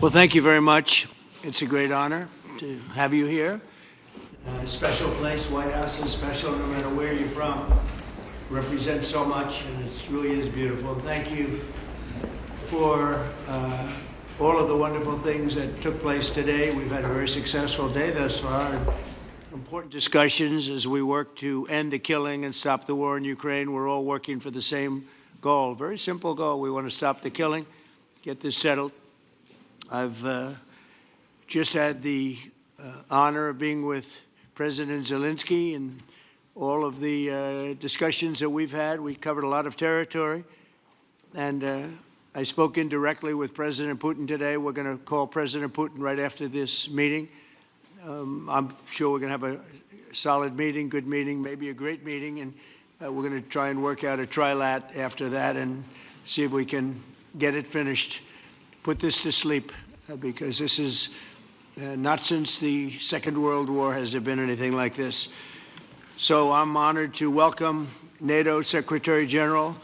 Well, thank you very much. It's a great honor to have you here. A special place. White House is special no matter where you're from. Represents so much, and it really is beautiful. Thank you for all of the wonderful things that took place today. We've had a very successful day thus far. Important discussions as we work to end the killing and stop the war in Ukraine. We're all working for the same goal, very simple goal. We want to stop the killing, get this settled. I've just had the honor of being with President Zelenskyy and all of the discussions that we've had. We covered a lot of territory, and I spoke indirectly with President Putin today. We're going to call President Putin right after this meeting. I'm sure we're going to have a solid meeting, good meeting, maybe a great meeting, and we're going to try and work out a trilat after that and see if we can get it finished. Put this to sleep, because this is not since the Second World War has there been anything like this. So I'm honored to welcome NATO Secretary General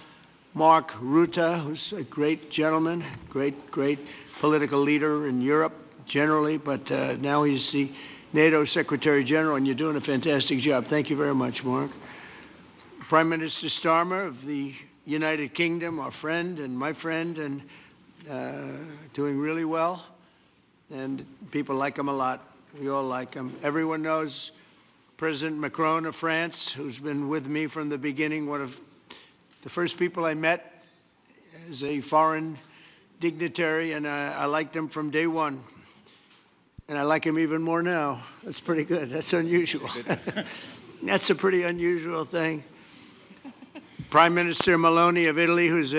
Mark Rutte, who's a great gentleman, great political leader in Europe generally, but now he's the NATO Secretary General, and you're doing a fantastic job. Thank you very much, Mark. Prime Minister Starmer of the United Kingdom, our friend and my friend, and doing really well, and people like him a lot. We all like him. Everyone knows President Macron of France, who's been with me from the beginning, one of the first people I met as a foreign dignitary, and I liked him from day one. And I like him even more now. That's pretty good. That's unusual. That's a pretty unusual thing. Prime Minister Meloni of Italy, who's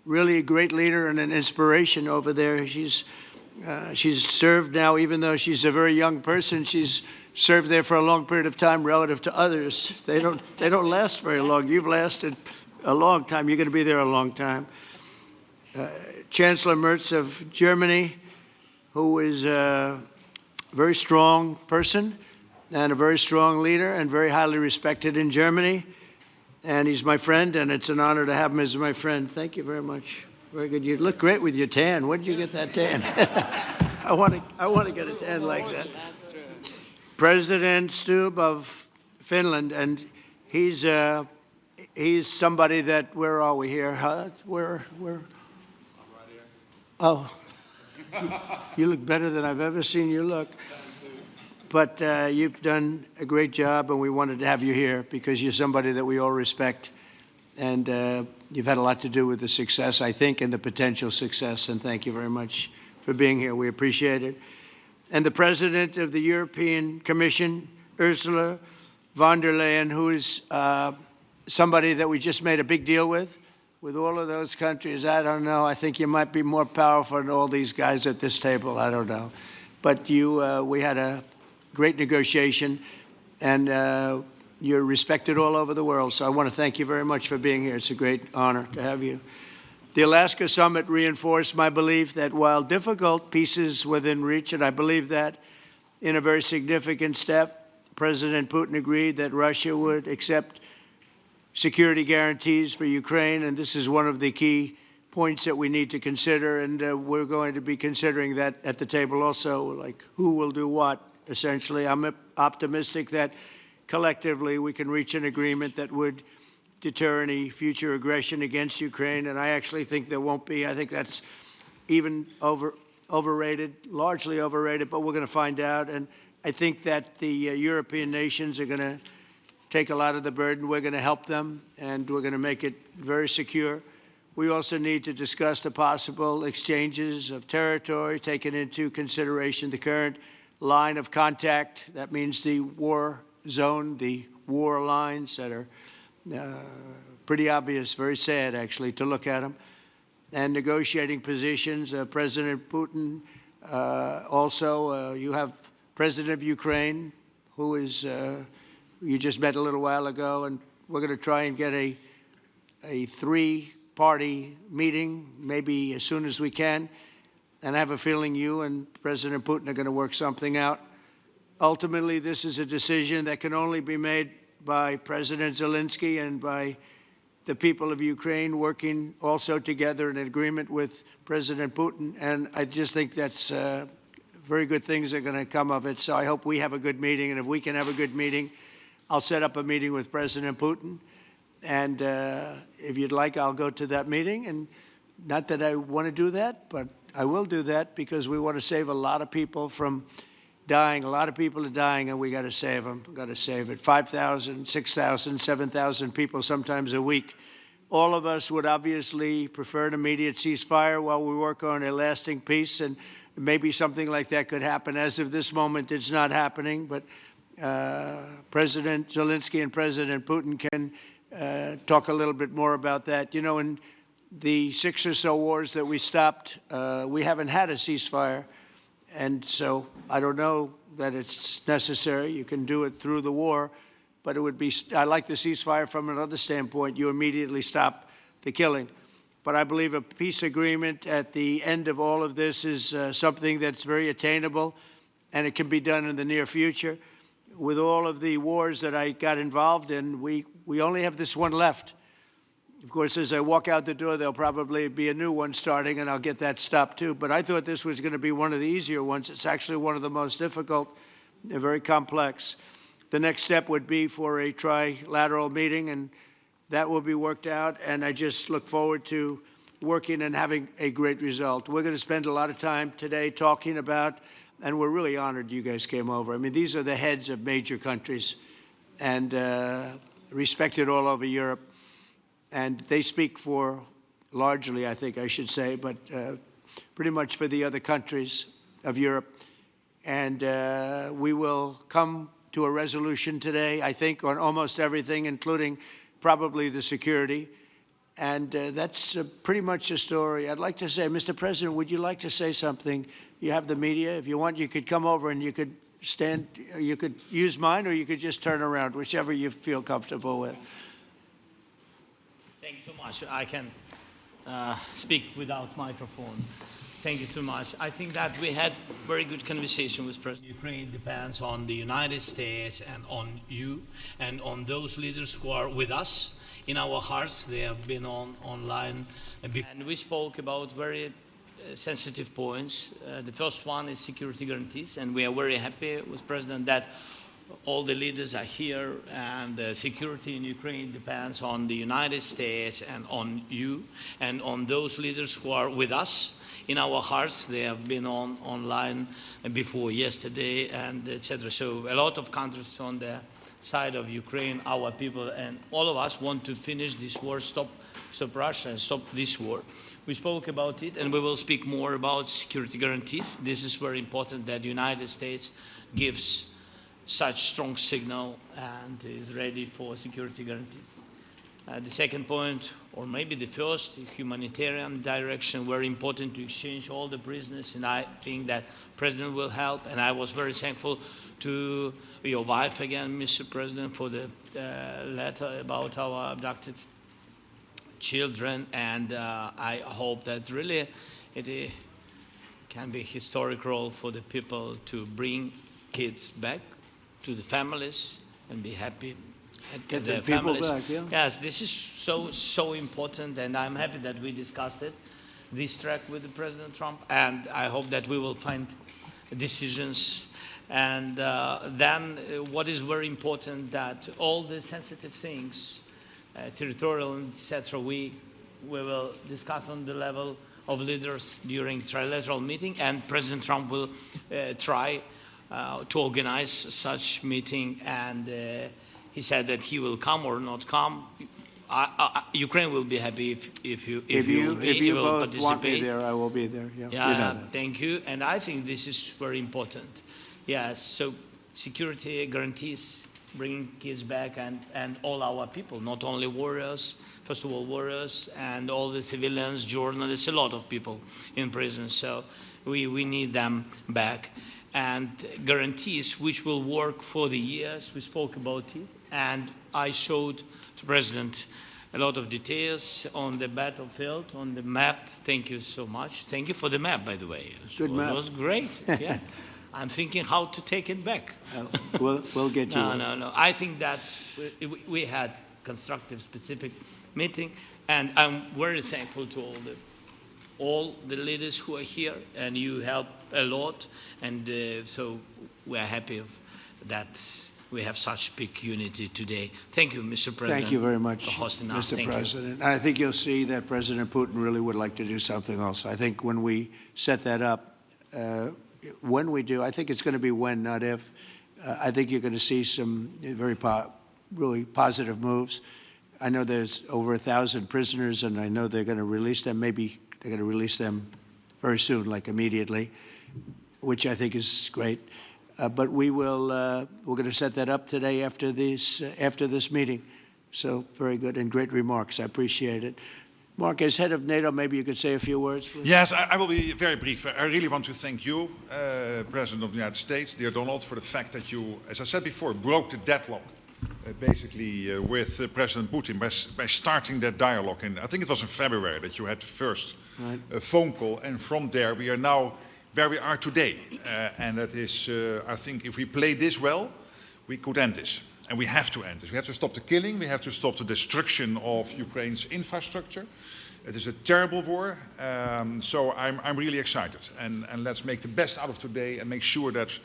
really a great leader and an inspiration over there. She's served now, even though she's a very young person, she's served there for a long period of time relative to others. They don't last very long. You've lasted a long time. You're going to be there a long time. Chancellor Merz of Germany, who is a very strong person and a very strong leader and very highly respected in Germany. And he's my friend, and it's an honor to have him as my friend. Thank you very much. Very good. You look great with your tan. Where did you get that tan? I want to get a tan like that. President Stubb of Finland, and he's somebody that, where are we here? Where? I'm right here. Oh, you look better than I've ever seen you look. But you've done a great job, and we wanted to have you here because you're somebody that we all respect, and you've had a lot to do with the success, I think, and the potential success, and thank you very much for being here. We appreciate it. And the President of the European Commission, Ursula von der Leyen, who is somebody that we just made a big deal with all of those countries. I don't know. I think you might be more powerful than all these guys at this table. I don't know. But we had a great negotiation, and you're respected all over the world. So I want to thank you very much for being here. It's a great honor to have you. The Alaska Summit reinforced my belief that while difficult, peace is within reach, and I believe that in a very significant step, President Putin agreed that Russia would accept security guarantees for Ukraine, and this is one of the key points that we need to consider, and we're going to be considering that at the table also, like who will do what, essentially. I'm optimistic that collectively we can reach an agreement that would deter any future aggression against Ukraine, and I actually think there won't be. I think that's even overrated, largely overrated, but we're going to find out. And I think that the European nations are going to take a lot of the burden. We're going to help them, and we're going to make it very secure. We also need to discuss the possible exchanges of territory, taking into consideration the current line of contact. That means the war zone, the war lines that are pretty obvious, very sad, actually, to look at them. And negotiating positions. President Putin, also, you have President of Ukraine, who is, you just met a little while ago, and we're going to try and get a three-party meeting, maybe as soon as we can. And I have a feeling you and President Putin are going to work something out. Ultimately, this is a decision that can only be made by President Zelenskyy and by the people of Ukraine working also together in agreement with President Putin. And I just think that's very good things are going to come of it. So I hope we have a good meeting. And if we can have a good meeting, I'll set up a meeting with President Putin. And if you'd like, I'll go to that meeting. And not that I want to do that, but I will do that because we want to save a lot of people from dying. A lot of people are dying, and we got to save them. Got to save it. 5,000, 6,000, 7,000 people sometimes a week. All of us would obviously prefer an immediate ceasefire while we work on a lasting peace, and maybe something like that could happen. As of this moment, it's not happening, but President Zelenskyy and President Putin can talk a little bit more about that. You know, in the 6 or so wars that we stopped, we haven't had a ceasefire. And so I don't know that it's necessary. You can do it through the war, but it would be, I like the ceasefire from another standpoint. You immediately stop the killing. But I believe a peace agreement at the end of all of this is something that's very attainable, and it can be done in the near future. With all of the wars that I got involved in, we only have this one left. Of course, as I walk out the door, there'll probably be a new one starting, and I'll get that stopped too. But I thought this was going to be one of the easier ones. It's actually one of the most difficult and very complex. The next step would be for a trilateral meeting, and that will be worked out. And I just look forward to working and having a great result. We're going to spend a lot of time today talking about, and we're really honored you guys came over. I mean, these are the heads of major countries and respected all over Europe. And they speak for, largely, I think I should say, but pretty much for the other countries of Europe. And we will come to a resolution today, I think, on almost everything, including probably the security. And that's pretty much the story. I'd like to say, Mr. President, would you like to say something? You have the media. If you want, you could come over and you could stand, you could use mine, or you could just turn around, whichever you feel comfortable with. Thank you so much. I can speak without microphone. Thank you so much. I think that we had very good conversation with President. Ukraine depends on the United States and on you and on those leaders who are with us in our hearts. They have been online. And we spoke about very sensitive points. The first one is security guarantees, and we are very happy with President that all the leaders are here, and security in Ukraine depends on the United States and on you and on those leaders who are with us in our hearts. They have been online before yesterday, and etc. So a lot of countries on the side of Ukraine, our people, and all of us want to finish this war, stop Russia and stop this war. We spoke about it, and we will speak more about security guarantees. This is very important that the United States gives such strong signal and is ready for security guarantees. The second point, or maybe the first, humanitarian direction, very important to exchange all the prisoners, and I think that President will help. And I was very thankful to your wife again, Mr. President, for the letter about our abducted children, and I hope that really it can be a historic role for the people to bring kids back to the families and be happy at Get their the people families. back, yeah. Yes, this is so important, and I'm happy that we discussed it, this track with the President Trump, and I hope that we will find decisions. And then what is very important, that all the sensitive things, territorial, etc., we will discuss on the level of leaders during trilateral meeting, and President Trump will try to organize such meeting, and he said that he will come or not come. Ukraine will be happy if you will both participate. want me there, I will be there. Yeah, Yeah, you know that. thank you. And I think this is very important. Yes, so security guarantees, bringing kids back, and all our people, not only warriors, first of all warriors, and all the civilians, journalists, a lot of people in prison. So we need them back. And guarantees which will work for the years. We spoke about it, and I showed the President a lot of details on the battlefield, on the map. Thank you so much. Thank you for the map, by the way. Good map. It was great. Yeah. I'm thinking how to take it back. We'll get you. No. I think that we had constructive, specific meeting. And I'm very thankful to all the leaders who are here, and you help a lot. And so we are happy that we have such big unity today. Thank you, Mr. President. Thank you very much, for hosting us. Mr. Thank you. President. I think you'll see that President Putin really would like to do something else. I think when we set that up, when we do, I think it's going to be when, not if. I think you're going to see some really positive moves. I know there's over 1,000 prisoners, and I know they're going to release them. Maybe they're going to release them very soon, like immediately, which I think is great. But we're going to set that up today after this meeting. So very good and great remarks. I appreciate it. Mark, as head of NATO, maybe you could say a few words, please. Yes, I will be very brief. I really want to thank you, President of the United States, dear Donald, for the fact that you, as I said before, broke the deadlock, basically with President Putin by starting that dialogue. And I think it was in February that you had the first phone call, and from there we are now where we are today. And that is, I think, if we play this well, we could end this. And we have to end this. We have to stop the killing. We have to stop the destruction of Ukraine's infrastructure. It is a terrible war. So I'm really excited. And let's make the best out of today and make sure that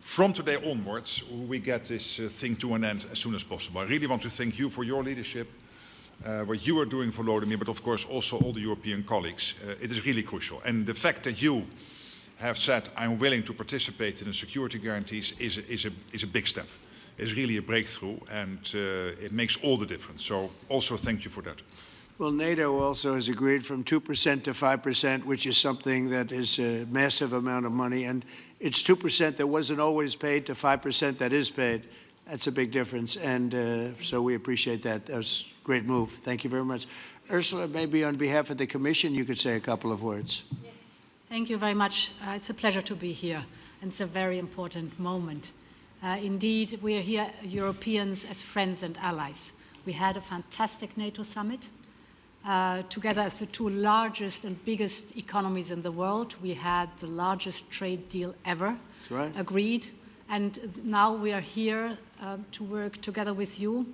from today onwards, we get this thing to an end as soon as possible. I really want to thank you for your leadership, what you are doing for Volodymyr, but of course also all the European colleagues. It is really crucial. And the fact that you have said, I'm willing to participate in the security guarantees is a big step. It's really a breakthrough, and it makes all the difference. So also thank you for that. Well, NATO also has agreed from 2% to 5%, which is something that is a massive amount of money. And it's 2% that wasn't always paid to 5% that is paid. That's a big difference. And so we appreciate that. That was a great move. Thank you very much. Ursula, maybe on behalf of the Commission, you could say a couple of words. Yes. Thank you very much. It's a pleasure to be here. And it's a very important moment. Indeed, we are here, Europeans, as friends and allies. We had a fantastic NATO summit. Together as the two largest and biggest economies in the world, we had the largest trade deal ever agreed. And now we are here to work together with you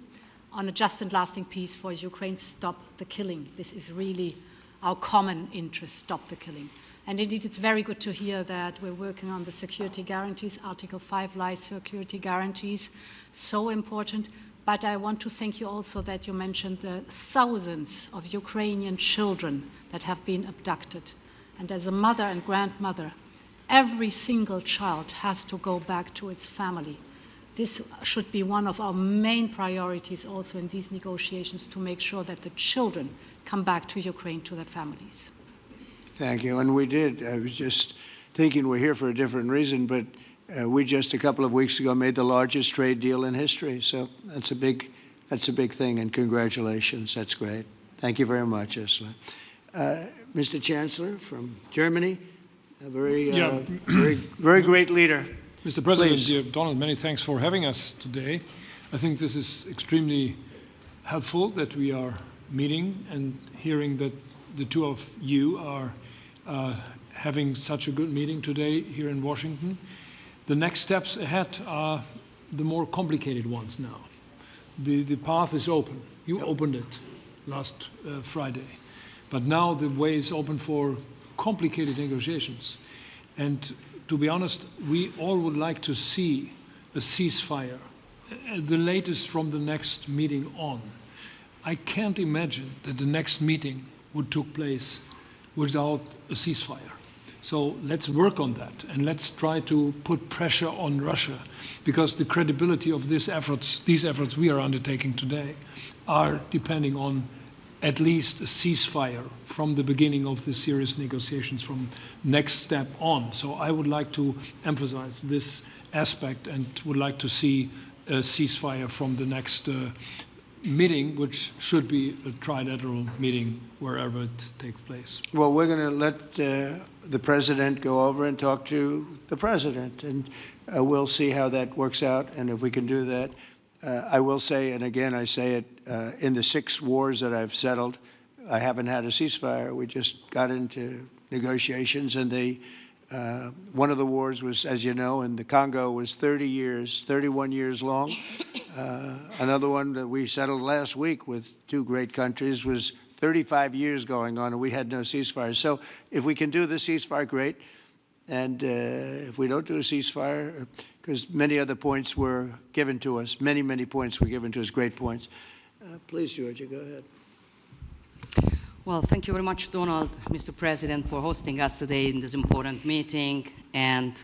on a just and lasting peace for Ukraine. Stop the killing. This is really our common interest, stop the killing. And indeed, it's very good to hear that we're working on the security guarantees, Article 5 lies security guarantees, so important. But I want to thank you also that you mentioned the thousands of Ukrainian children that have been abducted. And as a mother and grandmother, every single child has to go back to its family. This should be one of our main priorities also in these negotiations, to make sure that the children come back to Ukraine, to their families. Thank you. And we did. I was just thinking we're here for a different reason, but we just a couple of weeks ago made the largest trade deal in history. So that's a big thing, and congratulations. That's great. Thank you very much, Ursula. Mr. Chancellor from Germany, a very great leader. Mr. President, Please. dear Donald, many thanks for having us today. I think this is extremely helpful that we are meeting and hearing that the two of you are having such a good meeting today here in Washington. The next steps ahead are the more complicated ones now. The path is open. You opened it last Friday. But now the way is open for complicated negotiations. And to be honest, we all would like to see a ceasefire, the latest from the next meeting on. I can't imagine that the next meeting would take place without a ceasefire. So let's work on that, and let's try to put pressure on Russia, because the credibility of these efforts we are undertaking today are depending on at least a ceasefire from the beginning of the serious negotiations from next step on. So I would like to emphasize this aspect and would like to see a ceasefire from the next meeting, which should be a trilateral meeting wherever it takes place. Well, we're going to let the president go over and talk to the president, and we'll see how that works out, and if we can do that. I will say, and again I say it, in the 6 wars that I've settled, I haven't had a ceasefire. We just got into negotiations, and they One of the wars was, as you know, in the Congo was 31 years long. Another one that we settled last week with two great countries was 35 years going on, and we had no ceasefire. So if we can do the ceasefire, great. And if we don't do a ceasefire, because many other points were given to us, many points were given to us, great points. Please, Georgia, go ahead. Well, thank you very much, Donald, Mr. President, for hosting us today in this important meeting. And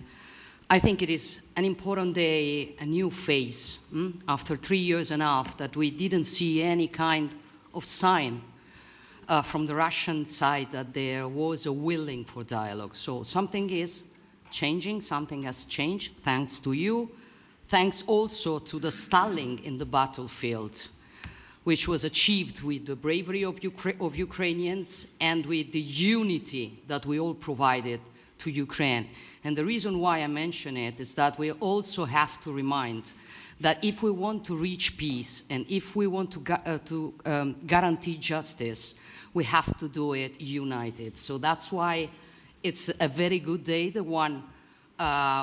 I think it is an important day, a new phase, after 3 years and a half that we didn't see any kind of sign from the Russian side that there was a willing for dialogue. So something is changing, something has changed, thanks to you. Thanks also to the stalling in the battlefield, which was achieved with the bravery of Ukrainians and with the unity that we all provided to Ukraine. And the reason why I mention it is that we also have to remind that if we want to reach peace and if we want to guarantee justice, we have to do it united. So that's why it's a very good day, the one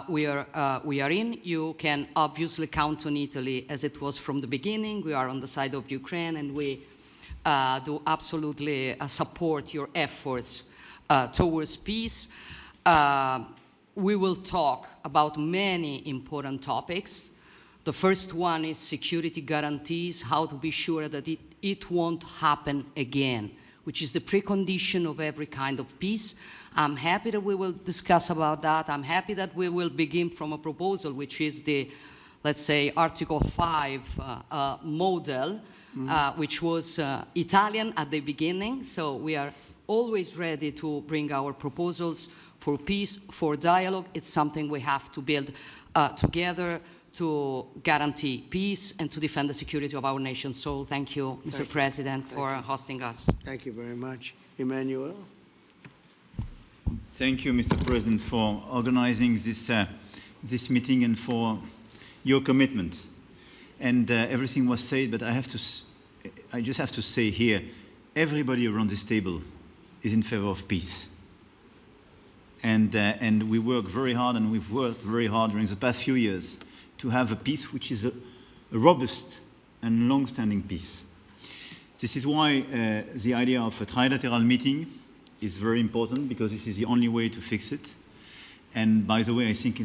we are in. You can obviously count on Italy as it was from the beginning. We are on the side of Ukraine, and we do absolutely support your efforts towards peace. We will talk about many important topics. The first one is security guarantees, how to be sure that it won't happen again, which is the precondition of every kind of peace. I'm happy that we will discuss about that. I'm happy that we will begin from a proposal, which is the, let's say, Article 5 model, which was Italian at the beginning. So we are always ready to bring our proposals for peace, for dialogue. It's something we have to build together to guarantee peace and to defend the security of our nation. So thank you, Mr. President, for hosting us. Thank you very much. Emmanuel? Thank you, Mr. President, for organizing this meeting and for your commitment. And everything was said, but I just have to say here, everybody around this table is in favor of peace. And we work very hard, and we've worked very hard during the past few years to have a peace which is a robust and long-standing peace. This is why the idea of a trilateral meeting is very important, because this is the only way to fix it. And by the way, I think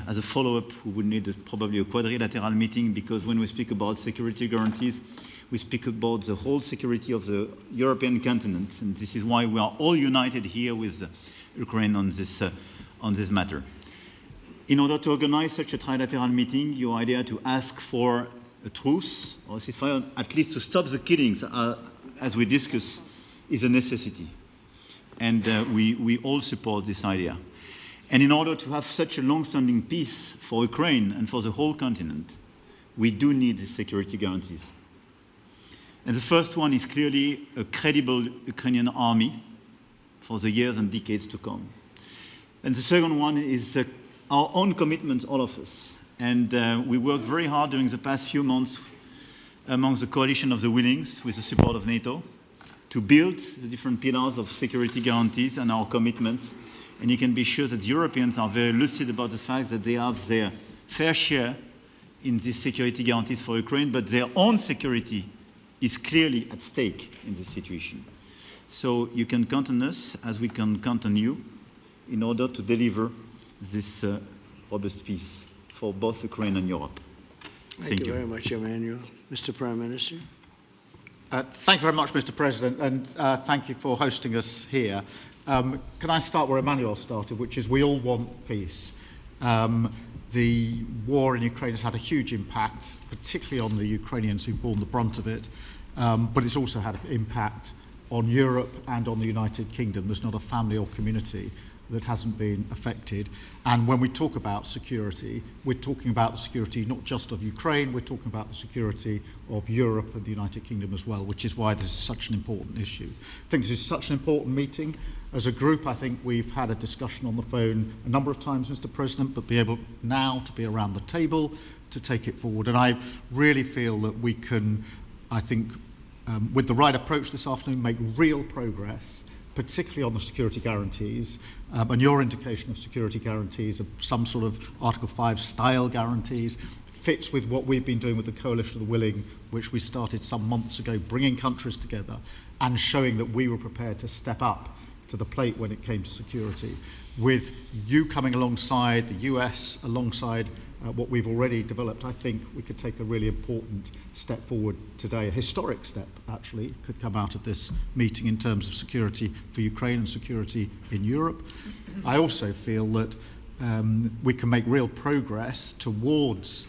as a follow-up, we would need probably a quadrilateral meeting, because when we speak about security guarantees, we speak about the whole security of the European continent. And this is why we are all united here with Ukraine on this matter. In order to organize such a trilateral meeting, your idea to ask for a truce or a ceasefire, at least to stop the killings, as we discussed, is a necessity. And we all support this idea. And in order to have such a long-standing peace for Ukraine and for the whole continent, we do need these security guarantees. And the first one is clearly a credible Ukrainian army for the years and decades to come. And the second one is our own commitment, all of us. And we worked very hard during the past few months among the coalition of the willings, with the support of NATO, to build the different pillars of security guarantees and our commitments. And you can be sure that the Europeans are very lucid about the fact that they have their fair share in these security guarantees for Ukraine, but their own security is clearly at stake in this situation. So you can count on us, as we can count on you, in order to deliver this robust peace for both Ukraine and Europe. Thank you very much, Emmanuel. Mr. Prime Minister? Thank you very much, Mr. President, and thank you for hosting us here. Can I start where Emmanuel started, which is we all want peace. The war in Ukraine has had a huge impact, particularly on the Ukrainians who've borne the brunt of it, but it's also had an impact on Europe and on the United Kingdom. There's not a family or community that hasn't been affected. And when we talk about security, we're talking about the security not just of Ukraine, we're talking about the security of Europe and the United Kingdom as well, which is why this is such an important issue. I think this is such an important meeting. As a group, I think we've had a discussion on the phone a number of times, Mr. President, but be able now to be around the table to take it forward. And I really feel that we can, I think, with the right approach this afternoon, make real progress particularly on the security guarantees, and your indication of security guarantees, of some sort of Article 5 style guarantees, fits with what we've been doing with the Coalition of the Willing, which we started some months ago, bringing countries together and showing that we were prepared to step up to the plate when it came to security. With you coming alongside, the US alongside what we've already developed, I think we could take a really important step forward today. A historic step, actually, could come out of this meeting in terms of security for Ukraine and security in Europe. I also feel that we can make real progress towards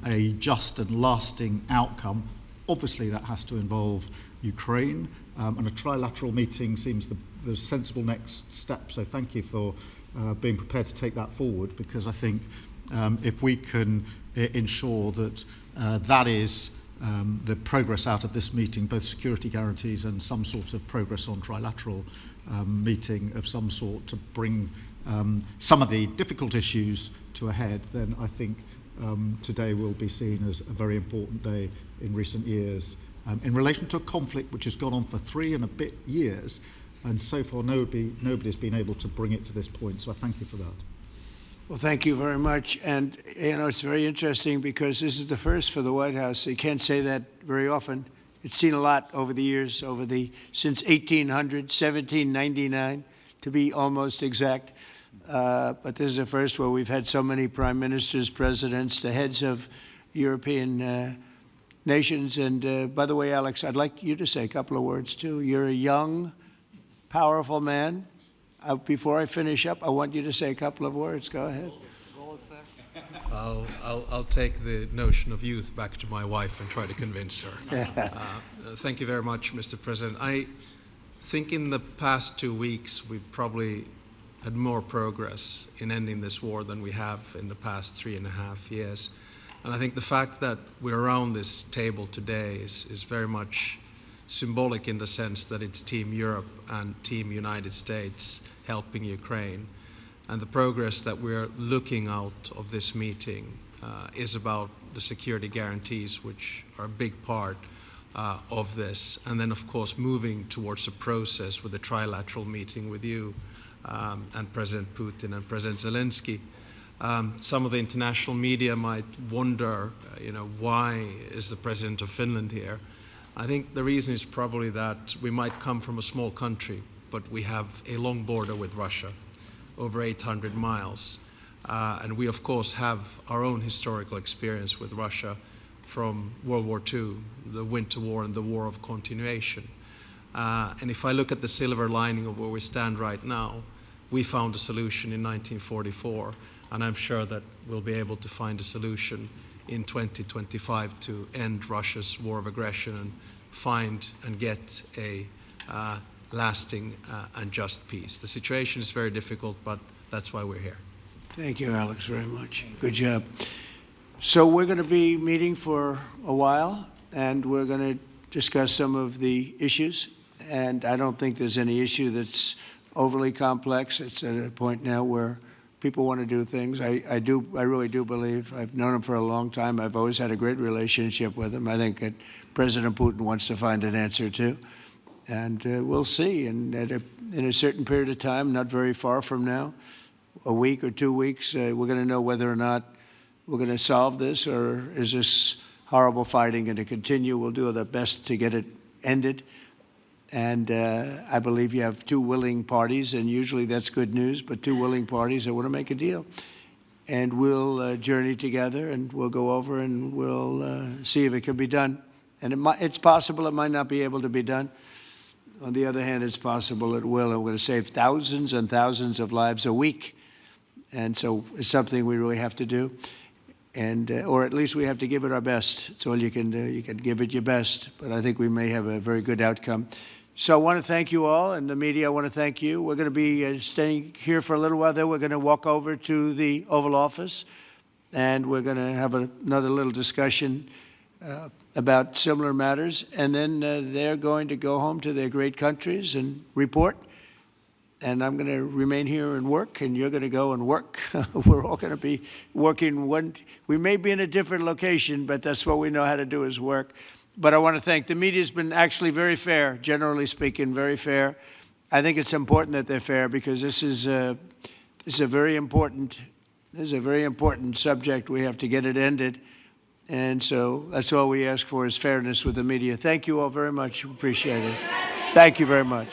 a just and lasting outcome. Obviously, that has to involve Ukraine, and a trilateral meeting seems the sensible next step. So thank you for being prepared to take that forward, because I think if we can ensure that that is the progress out of this meeting, both security guarantees and some sort of progress on trilateral meeting of some sort to bring some of the difficult issues to a head, then I think today will be seen as a very important day in recent years in relation to a conflict which has gone on for 3 and a bit years, and so far nobody's been able to bring it to this point. So I thank you for that. Well, thank you very much. And, you know, it's very interesting because this is the first for the White House. You can't say that very often. It's seen a lot over the years, since 1800, 1799, to be almost exact. But this is the first where we've had so many prime ministers, presidents, the heads of European nations. And by the way, Alex, I'd like you to say a couple of words, too. You're a young, powerful man. Before I finish up, I want you to say a couple of words. Go ahead. I'll take the notion of youth back to my wife and try to convince her. Thank you very much, Mr. President. I think in the past 2 weeks, we've probably had more progress in ending this war than we have in the past 3.5 years. And I think the fact that we're around this table today is very much symbolic in the sense that it's Team Europe and Team United States helping Ukraine. And the progress that we're looking out of this meeting is about the security guarantees, which are a big part of this. And then, of course, moving towards a process with a trilateral meeting with you and President Putin and President Zelenskyy. Some of the international media might wonder, why is the President of Finland here? I think the reason is probably that we might come from a small country, but we have a long border with Russia, over 800 miles. And we, of course, have our own historical experience with Russia from World War II, the Winter War and the War of Continuation. And if I look at the silver lining of where we stand right now, we found a solution in 1944, and I'm sure that we'll be able to find a solution in 2025 to end Russia's war of aggression and find and get a lasting and just peace. The situation is very difficult, but that's why we're here. Thank you, Alex, very much. Good job. So we're going to be meeting for a while, and we're going to discuss some of the issues. And I don't think there's any issue that's overly complex. It's at a point now where people want to do things. I really do believe. I've known him for a long time. I've always had a great relationship with him. I think that President Putin wants to find an answer too. And we'll see. And in a certain period of time, not very far from now, a week or 2 weeks, we're going to know whether or not we're going to solve this, or is this horrible fighting going to continue. We'll do our best to get it ended. And I believe you have 2 willing parties, and usually that's good news, but 2 willing parties that want to make a deal. And we'll journey together, and we'll go over, and we'll see if it can be done. And it's possible it might not be able to be done. On the other hand, it's possible it will, and we're going to save thousands and thousands of lives a week. And so it's something we really have to do. And or at least we have to give it our best. It's all you can do. You can give it your best. But I think we may have a very good outcome. So I want to thank you all, and the media, I want to thank you. We're going to be staying here for a little while. Then we're going to walk over to the Oval Office, and we're going to have another little discussion about similar matters. And then they're going to go home to their great countries and report. And I'm going to remain here and work, and you're going to go and work. We're all going to be working. We may be in a different location, but that's what we know how to do, is work. But I want to thank the media. Has been actually very fair, generally speaking, very fair. I think it's important that they're fair because this is a very important subject. We have to get it ended. And so that's all we ask for is fairness with the media. Thank you all very much. Appreciate it. Thank you very much.